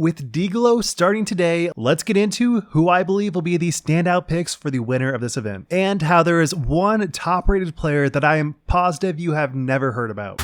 With Dglo starting today, let's get into who I believe will be the standout picks for the winner of this event, and how there is one top-rated player that I am positive you have never heard about.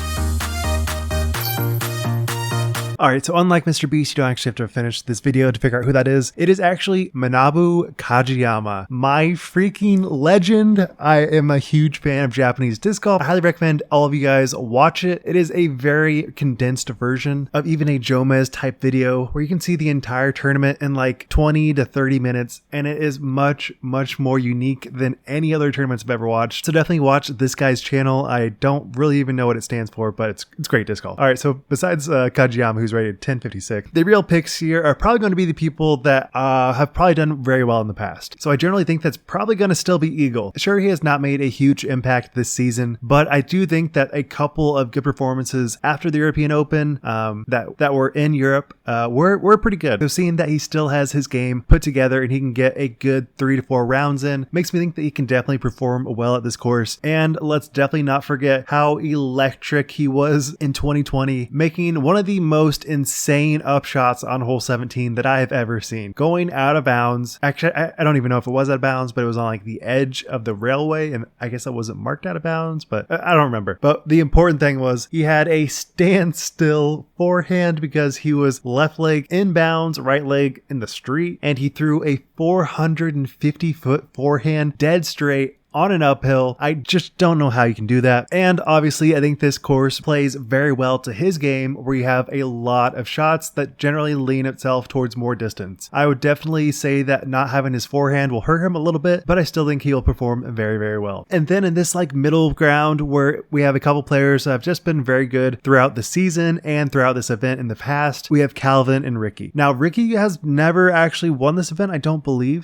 Alright, so unlike Mr. Beast, you don't actually have to finish this video to figure out who that is. It is actually Manabu Kajiyama, my freaking legend. I am a huge fan of Japanese disc golf. I highly recommend all of you guys watch it. It is a very condensed version of even a Jomez type video where you can see the entire tournament in like 20 to 30 minutes, and it is much more unique than any other tournaments I've ever watched. So definitely watch this guy's channel. I don't really even know what it stands for, but it's great disc golf. Alright, so besides Kajiyama, who's rated 1056. The real picks here are probably going to be the people that have probably done very well in the past. So I generally think that's probably going to still be Eagle. Sure, he has not made a huge impact this season, but I do think that a couple of good performances after the European Open that were in Europe were pretty good. So seeing that he still has his game put together and he can get a good 3 to 4 rounds in makes me think that he can definitely perform well at this course. And let's definitely not forget how electric he was in 2020, making one of the most insane upshots on hole 17 that I have ever seen. Going out of bounds. Actually, I don't even know if it was out of bounds, but it was on like the edge of the railway, and I guess that wasn't marked out of bounds, but I don't remember. But the important thing was he had a standstill forehand because he was left leg inbounds, right leg in the street, and he threw a 450-foot forehand dead straight on an uphill. I just don't know how you can do that. And obviously, I think this course plays very well to his game, where you have a lot of shots that generally lean itself towards more distance. I would definitely say that not having his forehand will hurt him a little bit, but I still think he'll perform very well. And then in this like middle ground where we have a couple players that have just been very good throughout the season and throughout this event in the past, we have Calvin and Ricky. Now, Ricky has never actually won this event, I don't believe.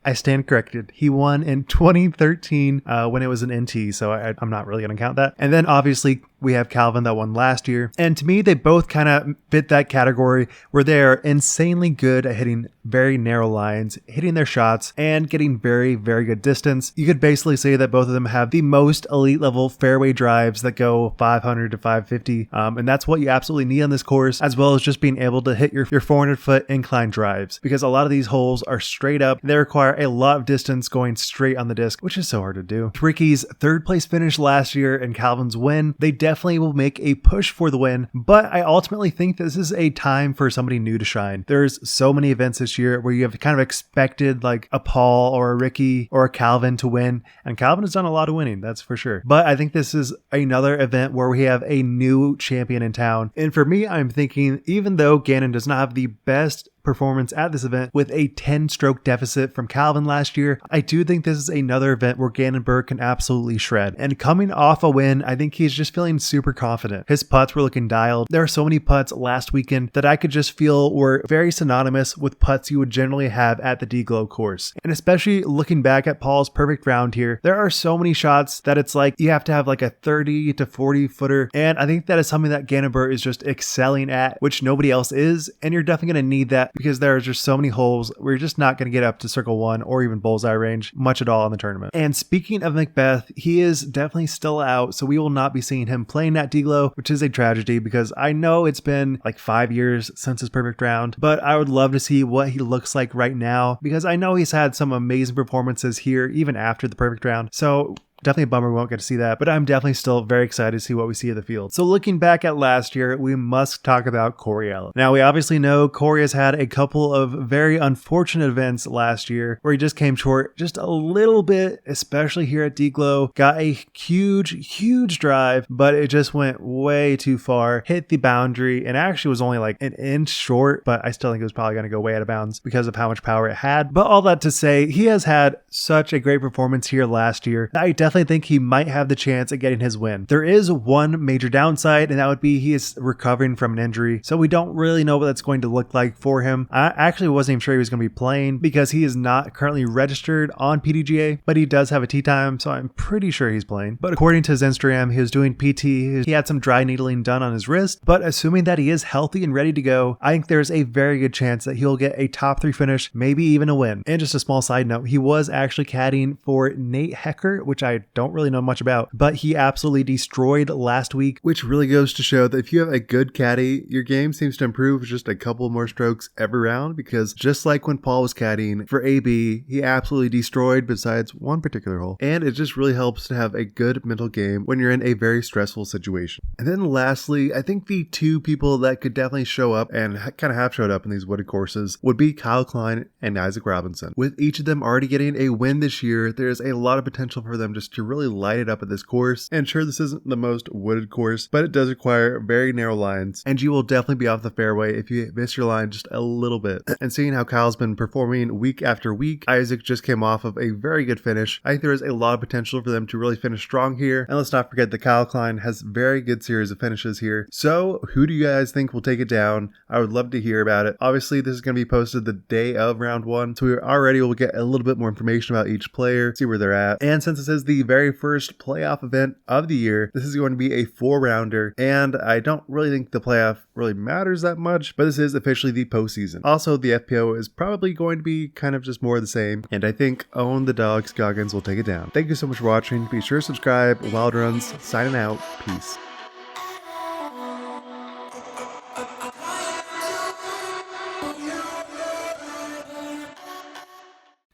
I stand corrected. He won in 2013 when it was an NT, so I'm not really going to count that. And then obviously we have Calvin that won last year. And to me, they both kind of fit that category where they're insanely good at hitting very narrow lines, hitting their shots, and getting very good distance. You could basically say that both of them have the most elite level fairway drives that go 500 to 550. And that's what you absolutely need on this course, as well as just being able to hit your 400-foot incline drives, because a lot of these holes are straight up. They require a lot of distance going straight on the disc, which is so hard to do. Ricky's third place finish last year and Calvin's win, they definitely will make a push for the win, but I ultimately think this is a time for somebody new to shine. There's so many events this year where you have kind of expected like a Paul or a Ricky or a Calvin to win, and Calvin has done a lot of winning, that's for sure. But I think this is another event where we have a new champion in town. And for me, I'm thinking, even though Gannon does not have the best performance at this event with a 10-stroke deficit from Calvin last year, I do think this is another event where Gannon Buhr can absolutely shred. And coming off a win, I think he's just feeling super confident. His putts were looking dialed. There are so many putts last weekend that I could just feel were very synonymous with putts you would generally have at the Dglo course. And especially looking back at Paul's perfect round here, there are so many shots that it's like you have to have like a 30 to 40 footer. And I think that is something that Gannon Buhr is just excelling at, which nobody else is. And you're definitely going to need that, because there are just so many holes where you're just not going to get up to circle one or even bullseye range much at all in the tournament. And speaking of McBeth, he is definitely still out, so we will not be seeing him playing at Dglo, which is a tragedy, because I know it's been like 5 years since his perfect round, but I would love to see what he looks like right now, because I know he's had some amazing performances here even after the perfect round. So definitely a bummer we won't get to see that, but I'm definitely still very excited to see what we see of the field. So looking back at last year, we must talk about Cory Ellis. Now, we obviously know Cory has had a couple of very unfortunate events last year where he just came short just a little bit, especially here at Dglo. Got a huge drive, but it just went way too far, hit the boundary, and actually was only like an inch short, but I still think it was probably going to go way out of bounds because of how much power it had. But all that to say, he has had such a great performance here last year. I definitely think he might have the chance at getting his win. There is one major downside, and that would be he is recovering from an injury, so we don't really know what that's going to look like for him. I actually wasn't even sure he was going to be playing because he is not currently registered on PDGA, but he does have a tee time, so I'm pretty sure he's playing. But according to his Instagram, he was doing PT. He had some dry needling done on his wrist, but assuming that he is healthy and ready to go, I think there's a very good chance that he'll get a top 3 finish, maybe even a win. And just a small side note, he was actually caddying for Nate Hecker, which I don't really know much about, but he absolutely destroyed last week, which really goes to show that if you have a good caddy, your game seems to improve with just a couple more strokes every round, because just like when Paul was caddying for AB, he absolutely destroyed besides one particular hole. And it just really helps to have a good mental game when you're in a very stressful situation. And then lastly, I think the two people that could definitely show up and kind of have showed up in these wooded courses would be Kyle Klein and Isaac Robinson. With each of them already getting a win this year, there's a lot of potential for them just to really light it up at this course. And sure, this isn't the most wooded course, but it does require very narrow lines, and you will definitely be off the fairway if you miss your line just a little bit. And seeing how Kyle's been performing week after week, Isaac just came off of a very good finish. I think there is a lot of potential for them to really finish strong here. And let's not forget that Kyle Klein has very good series of finishes here. So who do you guys think will take it down? I would love to hear about it. Obviously, this is going to be posted the day of round one, so we already will get a little bit more information about each player, see where they're at. And since this is the very first playoff event of the year, this is going to be a 4-rounder, and I don't really think the playoff really matters that much, but this is officially the postseason. Also, the FPO is probably going to be kind of just more of the same, and I think Own the Dogs Goggins will take it down. Thank you so much for watching. Be sure to subscribe. Wild Runs, signing out. Peace.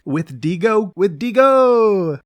With Dglo.